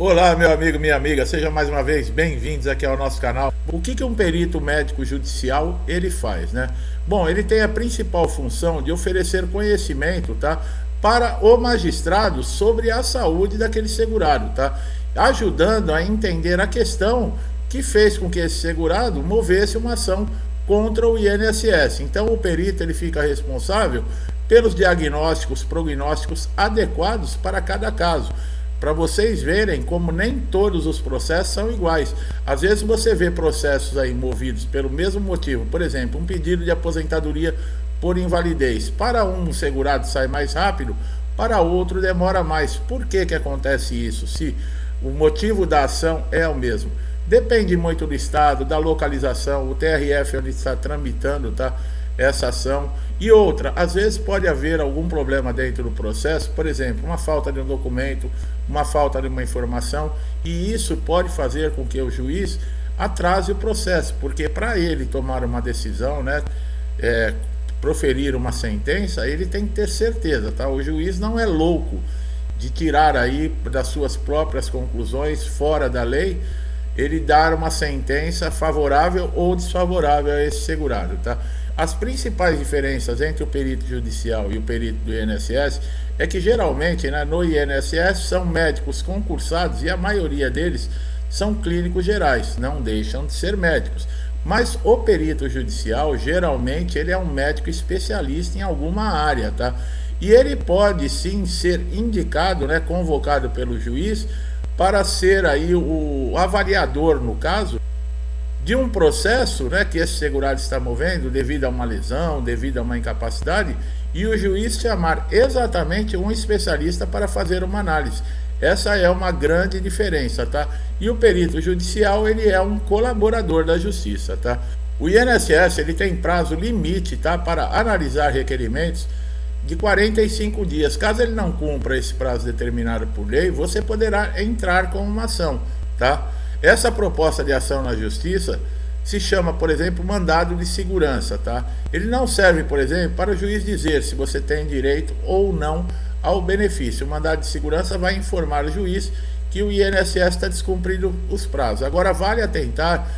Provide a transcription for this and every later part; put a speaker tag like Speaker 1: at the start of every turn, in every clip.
Speaker 1: Olá, meu amigo, minha amiga, sejam mais uma vez bem-vindos aqui ao nosso canal. O que um perito médico judicial ele faz, né? Bom, ele tem a principal função de oferecer conhecimento, tá, para o magistrado sobre a saúde daquele segurado, tá? Ajudando a entender a questão que fez com que esse segurado movesse uma ação contra o INSS. Então, o perito ele fica responsável pelos diagnósticos, prognósticos adequados para cada caso, para vocês verem como nem todos os processos são iguais. Às vezes você vê processos aí movidos pelo mesmo motivo, por exemplo, um pedido de aposentadoria por invalidez. Para um segurado sai mais rápido, para outro demora mais. Por que acontece isso? Se o motivo da ação é o mesmo. Depende muito do estado, da localização, o TRF onde está tramitando, tá, essa ação. E outra, às vezes pode haver algum problema dentro do processo, por exemplo, uma falta de um documento, uma falta de uma informação, e isso pode fazer com que o juiz atrase o processo, porque para ele tomar uma decisão, né, proferir uma sentença, ele tem que ter certeza, tá? O juiz não é louco de tirar aí das suas próprias conclusões, fora da lei, ele dar uma sentença favorável ou desfavorável a esse segurado, tá? As principais diferenças entre o perito judicial e o perito do INSS é que geralmente, né, no INSS são médicos concursados e a maioria deles são clínicos gerais, não deixam de ser médicos. Mas o perito judicial, geralmente, ele é um médico especialista em alguma área, tá? E ele pode sim ser indicado, né, convocado pelo juiz para ser aí o avaliador, no caso, de um processo, né, que esse segurado está movendo devido a uma lesão, devido a uma incapacidade, e o juiz chamar exatamente um especialista para fazer uma análise. Essa é uma grande diferença, tá? E o perito judicial, ele é um colaborador da justiça, tá? O INSS, ele tem prazo limite, tá, para analisar requerimentos de 45 dias. Caso ele não cumpra esse prazo determinado por lei, você poderá entrar com uma ação, tá? Essa proposta de ação na justiça se chama, por exemplo, mandado de segurança, tá? Ele não serve, por exemplo, para o juiz dizer se você tem direito ou não ao benefício. O mandado de segurança vai informar o juiz que o INSS está descumprindo os prazos. Agora, vale atentar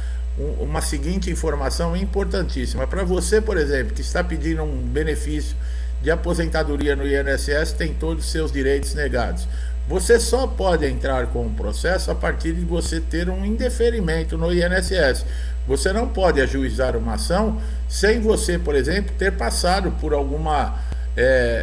Speaker 1: uma seguinte informação importantíssima. Para você, por exemplo, que está pedindo um benefício de aposentadoria no INSS, tem todos os seus direitos negados. Você só pode entrar com o processo a partir de você ter um indeferimento no INSS. Você não pode ajuizar uma ação sem você, por exemplo, ter passado por alguma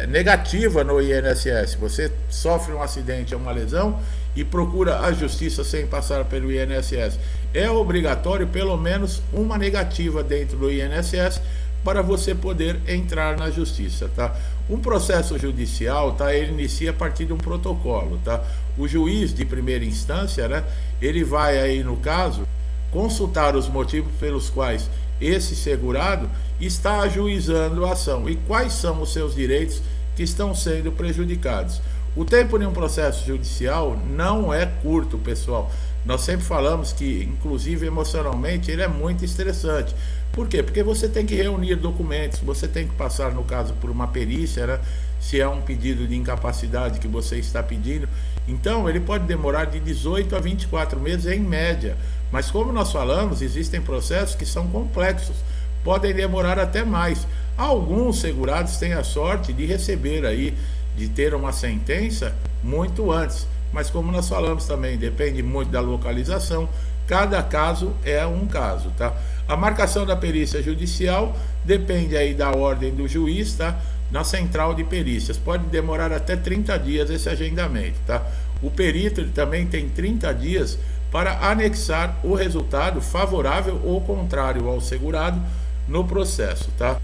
Speaker 1: negativa no INSS. Você sofre um acidente ou uma lesão e procura a justiça sem passar pelo INSS. É obrigatório pelo menos uma negativa dentro do INSS para você poder entrar na justiça, tá? Um processo judicial, tá, ele inicia a partir de um protocolo, tá? O juiz de primeira instância, né, ele vai aí, no caso, consultar os motivos pelos quais esse segurado está ajuizando a ação e quais são os seus direitos que estão sendo prejudicados. O tempo de um processo judicial não é curto, pessoal. Nós sempre falamos que, inclusive emocionalmente, ele é muito estressante. Por quê? Porque você tem que reunir documentos, você tem que passar, no caso, por uma perícia, né? Se é um pedido de incapacidade que você está pedindo. Então, ele pode demorar de 18 a 24 meses em média. Mas como nós falamos, existem processos que são complexos, podem demorar até mais. Alguns segurados têm a sorte de receber aí, de ter uma sentença muito antes. Mas como nós falamos também, depende muito da localização, cada caso é um caso, tá? A marcação da perícia judicial depende aí da ordem do juiz, tá? Na central de perícias, pode demorar até 30 dias esse agendamento, tá? O perito ele também tem 30 dias para anexar o resultado favorável ou contrário ao segurado no processo, tá?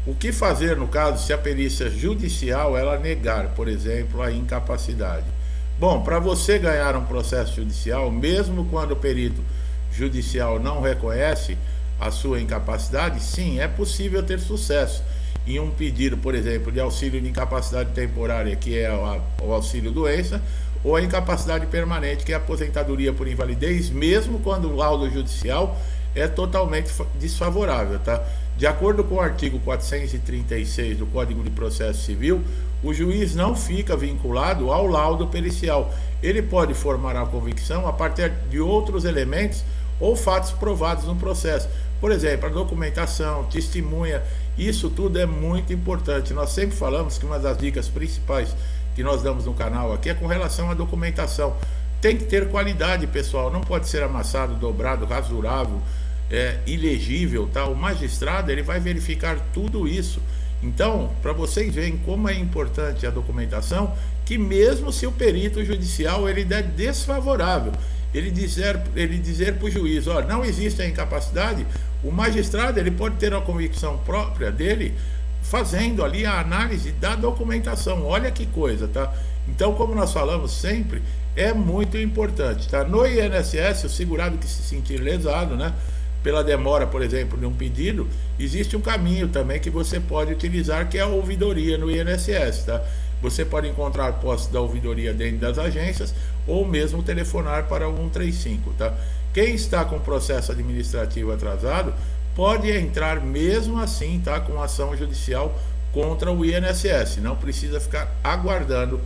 Speaker 1: O que fazer no caso se a perícia judicial ela negar, por exemplo, a incapacidade? Bom, para você ganhar um processo judicial, mesmo quando o perito judicial não reconhece a sua incapacidade, sim, é possível ter sucesso em um pedido, por exemplo, de auxílio de incapacidade temporária, que é o auxílio doença, ou a incapacidade permanente, que é a aposentadoria por invalidez, mesmo quando o laudo judicial é totalmente desfavorável, tá? De acordo com o artigo 436 do Código de Processo Civil, o juiz não fica vinculado ao laudo pericial. ele pode formar a convicção a partir de outros elementos ou fatos provados no processo. Por exemplo, a documentação, testemunha, isso tudo é muito importante. Nós sempre falamos que uma das dicas principais que nós damos no canal aqui é com relação à documentação. Tem que ter qualidade, pessoal, não pode ser amassado, dobrado, rasurável, ilegível, tá? O magistrado, ele vai verificar tudo isso. Então, para vocês verem como é importante a documentação, que mesmo se o perito judicial ele der desfavorável, ele dizer para o juiz, ó, não existe a incapacidade, o magistrado ele pode ter a convicção própria dele, fazendo ali a análise da documentação. Olha que coisa, tá? Então, como nós falamos sempre, é muito importante, tá? No INSS, o segurado que se sentir lesado, né, pela demora, por exemplo, de um pedido, existe um caminho também que você pode utilizar, que é a ouvidoria no INSS, tá? Você pode encontrar postos da ouvidoria dentro das agências ou mesmo telefonar para o 135, tá? Quem está com processo administrativo atrasado pode entrar mesmo assim, tá, com ação judicial contra o INSS, não precisa ficar aguardando,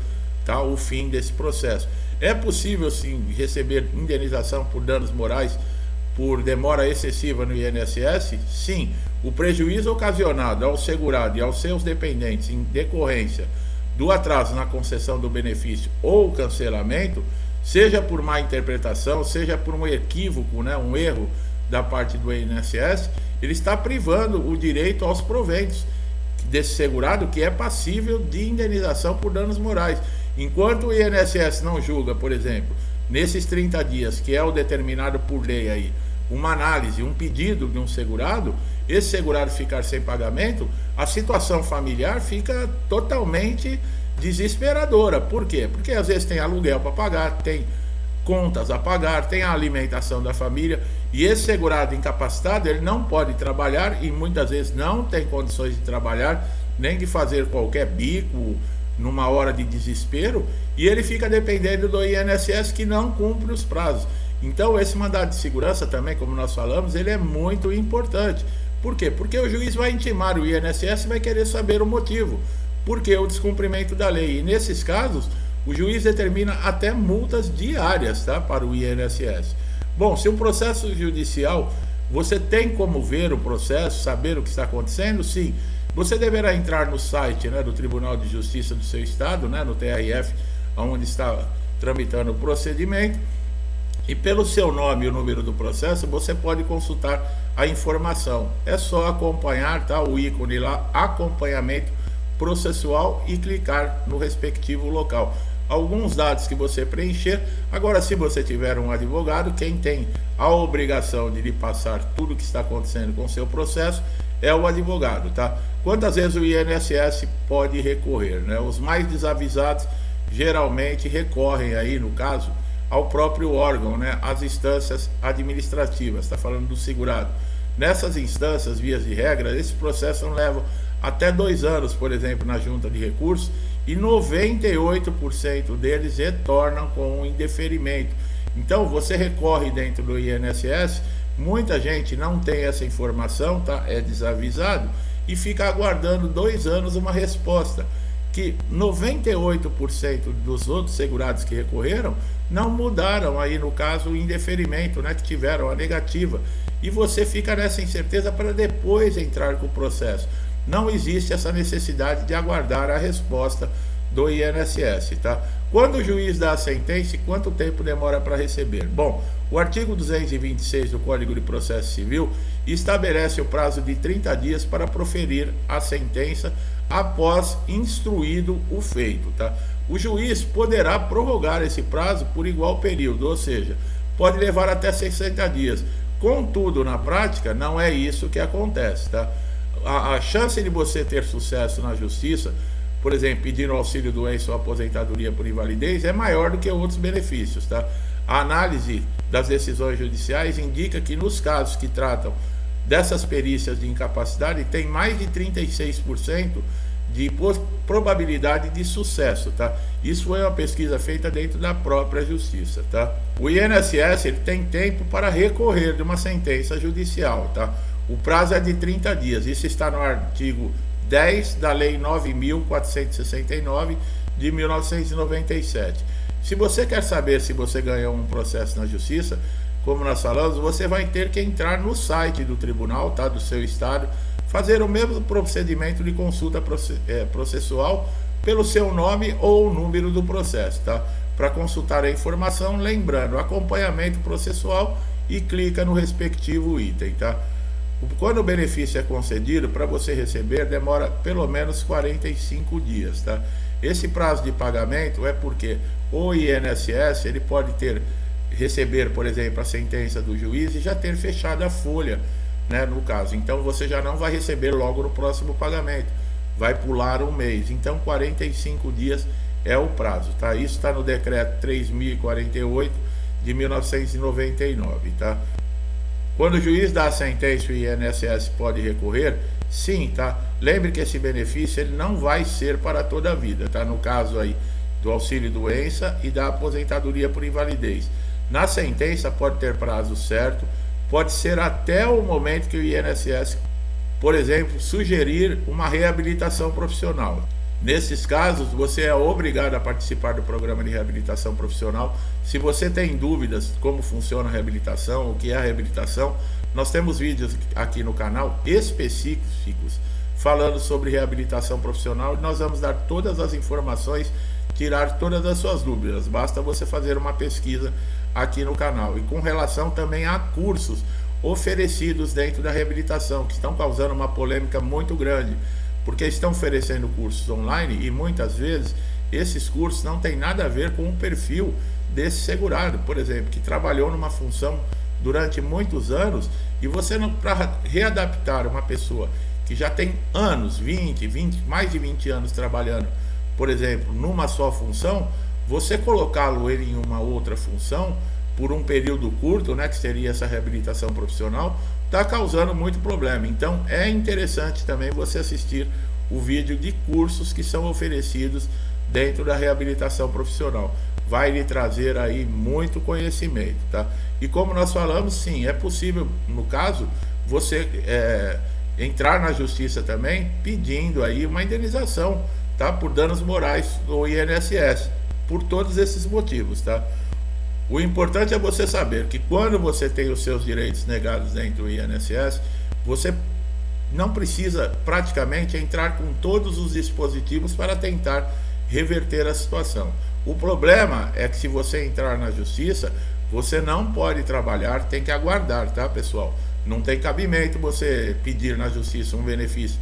Speaker 1: tá, o fim desse processo. É possível sim receber indenização por danos morais por demora excessiva no INSS? Sim. O prejuízo ocasionado ao segurado e aos seus dependentes em decorrência do atraso na concessão do benefício ou cancelamento, seja por má interpretação, seja por um equívoco, né, um erro da parte do INSS, ele está privando o direito aos proventos desse segurado, que é passível de indenização por danos morais. Enquanto o INSS não julga, por exemplo, nesses 30 dias, que é o determinado por lei aí, uma análise, um pedido de um segurado, esse segurado ficar sem pagamento, a situação familiar fica totalmente desesperadora. Por quê? Porque às vezes tem aluguel para pagar, tem contas a pagar, tem a alimentação da família, e esse segurado incapacitado, ele não pode trabalhar e muitas vezes não tem condições de trabalhar, nem de fazer qualquer bico numa hora de desespero, e ele fica dependendo do INSS, que não cumpre os prazos. Então esse mandado de segurança também, como nós falamos, ele é muito importante. Por quê? Porque o juiz vai intimar o INSS e vai querer saber o motivo. Porque o descumprimento da lei. E nesses casos, o juiz determina até multas diárias, tá, para o INSS. Bom, se o processo judicial, você tem como ver o processo, saber o que está acontecendo? Sim. Você deverá entrar no site, né, do Tribunal de Justiça do seu estado, né, no TRF, onde está tramitando o procedimento, e pelo seu nome e o número do processo, você pode consultar a informação. É só acompanhar, tá, o ícone lá, acompanhamento processual, e clicar no respectivo local. Alguns dados que você preencher. Agora, se você tiver um advogado, quem tem a obrigação de lhe passar tudo o que está acontecendo com o seu processo é o advogado, tá? Quantas vezes o INSS pode recorrer, né? Os mais desavisados geralmente recorrem aí, no caso, ao próprio órgão, né? As instâncias administrativas, está falando do segurado. Nessas instâncias, vias de regra, esse processo não leva até 2 anos, por exemplo, na junta de recursos, e 98% deles retornam com um indeferimento. Então, você recorre dentro do INSS, muita gente não tem essa informação, tá? É desavisado e fica aguardando 2 anos uma resposta, que 98% dos outros segurados que recorreram não mudaram aí, no caso, o indeferimento, né, que tiveram a negativa, e você fica nessa incerteza para depois entrar com o processo. Não existe essa necessidade de aguardar a resposta do INSS, tá? Quando o juiz dá a sentença, quanto tempo demora para receber? Bom, o artigo 226 do Código de Processo Civil estabelece o prazo de 30 dias para proferir a sentença após instruído o feito, tá? O juiz poderá prorrogar esse prazo por igual período, ou seja, pode levar até 60 dias. Contudo, na prática, não é isso que acontece, tá? A chance de você ter sucesso na justiça, por exemplo, pedindo auxílio doença ou aposentadoria por invalidez, é maior do que outros benefícios, tá? A análise das decisões judiciais indica que nos casos que tratam dessas perícias de incapacidade, tem mais de 36% de probabilidade de sucesso, tá? Isso foi uma pesquisa feita dentro da própria justiça, tá? O INSS, ele tem tempo para recorrer de uma sentença judicial, tá? O prazo é de 30 dias, isso está no artigo 10 da Lei 9.469 de 1997. Se você quer saber se você ganhou um processo na justiça, como nós falamos, você vai ter que entrar no site do tribunal, tá, do seu estado, fazer o mesmo procedimento de consulta processual pelo seu nome ou o número do processo, tá? Para consultar a informação, lembrando, acompanhamento processual, e clica no respectivo item, tá? Quando o benefício é concedido, para você receber, demora pelo menos 45 dias, tá? Esse prazo de pagamento é porque o INSS, ele pode receber, por exemplo, a sentença do juiz e já ter fechado a folha, né, no caso. Então, você já não vai receber logo no próximo pagamento, vai pular um mês. Então, 45 dias é o prazo, tá? Isso está no decreto 3.048 de 1999, tá? Quando o juiz dá a sentença, o INSS pode recorrer? Sim, tá? Lembre que esse benefício ele não vai ser para toda a vida, tá? No caso aí do auxílio-doença e da aposentadoria por invalidez. Na sentença pode ter prazo certo, pode ser até o momento que o INSS, por exemplo, sugerir uma reabilitação profissional. Nesses casos, você é obrigado a participar do programa de reabilitação profissional. Se você tem dúvidas como funciona a reabilitação, o que é a reabilitação, nós temos vídeos aqui no canal específicos falando sobre reabilitação profissional e nós vamos dar todas as informações, tirar todas as suas dúvidas. Basta você fazer uma pesquisa aqui no canal. E com relação também a cursos oferecidos dentro da reabilitação, que estão causando uma polêmica muito grande, porque estão oferecendo cursos online e muitas vezes esses cursos não têm nada a ver com o perfil desse segurado, por exemplo, que trabalhou numa função durante muitos anos e você não, para readaptar uma pessoa que já tem anos, mais de 20 anos trabalhando, por exemplo, numa só função, você colocá-lo ele em uma outra função por um período curto, né, que seria essa reabilitação profissional, está causando muito problema. Então é interessante também você assistir o vídeo de cursos que são oferecidos dentro da reabilitação profissional. Vai lhe trazer aí muito conhecimento, tá? E como nós falamos, sim, é possível, no caso, você entrar na justiça também pedindo aí uma indenização, tá? Por danos morais do INSS, por todos esses motivos, tá? O importante é você saber que quando você tem os seus direitos negados dentro do INSS, você não precisa praticamente entrar com todos os dispositivos para tentar reverter a situação. O problema é que se você entrar na justiça, você não pode trabalhar, tem que aguardar, tá, pessoal? Não tem cabimento você pedir na justiça um benefício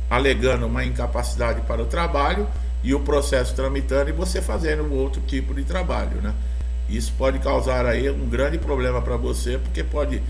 Speaker 1: alegando uma incapacidade para o trabalho e o processo tramitando e você fazendo outro tipo de trabalho, né? Isso pode causar aí um grande problema para você, porque pode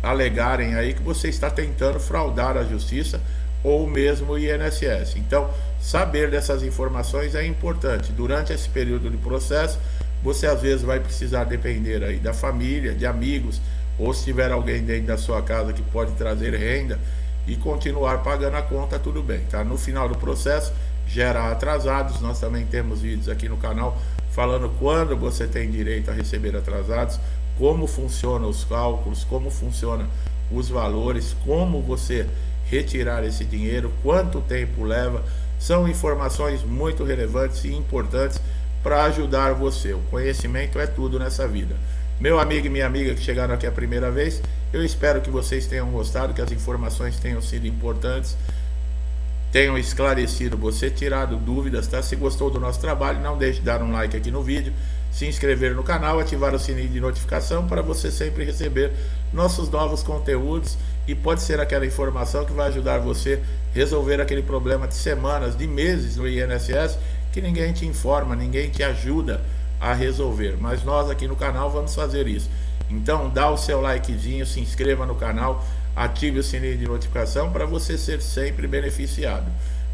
Speaker 1: alegarem aí que você está tentando fraudar a justiça ou mesmo o INSS. Então, saber dessas informações é importante. Durante esse período de processo, você às vezes vai precisar depender aí da família, de amigos, ou se tiver alguém dentro da sua casa que pode trazer renda e continuar pagando a conta, tudo bem, tá? No final do processo, gera atrasados. Nós também temos vídeos aqui no canal falando quando você tem direito a receber atrasados, como funcionam os cálculos, como funcionam os valores, como você retirar esse dinheiro, quanto tempo leva. São informações muito relevantes e importantes para ajudar você. O conhecimento é tudo nessa vida. Meu amigo e minha amiga que chegaram aqui a primeira vez, eu espero que vocês tenham gostado, que as informações tenham sido importantes, tenham esclarecido você, tirado dúvidas, tá? Se gostou do nosso trabalho, não deixe de dar um like aqui no vídeo, se inscrever no canal, ativar o sininho de notificação para você sempre receber nossos novos conteúdos, e pode ser aquela informação que vai ajudar você a resolver aquele problema de semanas, de meses no INSS, que ninguém te informa, ninguém te ajuda a resolver, mas nós aqui no canal vamos fazer isso. Então dá o seu likezinho, se inscreva no canal, ative o sininho de notificação para você ser sempre beneficiado.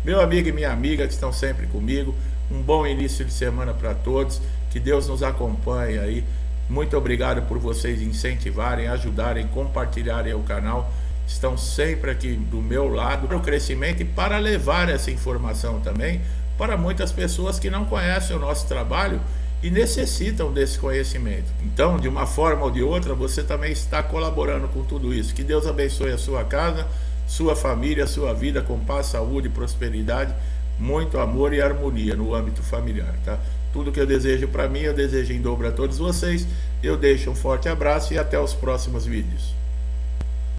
Speaker 1: Meu amigo e minha amiga que estão sempre comigo, um bom início de semana para todos, que Deus nos acompanhe aí. Muito obrigado por vocês incentivarem, ajudarem, compartilharem o canal, estão sempre aqui do meu lado para o crescimento e para levar essa informação também para muitas pessoas que não conhecem o nosso trabalho e necessitam desse conhecimento. Então, de uma forma ou de outra, você também está colaborando com tudo isso. Que Deus abençoe a sua casa, sua família, sua vida com paz, saúde, prosperidade, muito amor e harmonia no âmbito familiar, tá? Tudo que eu desejo para mim, eu desejo em dobro a todos vocês. Eu deixo um forte abraço e até os próximos vídeos.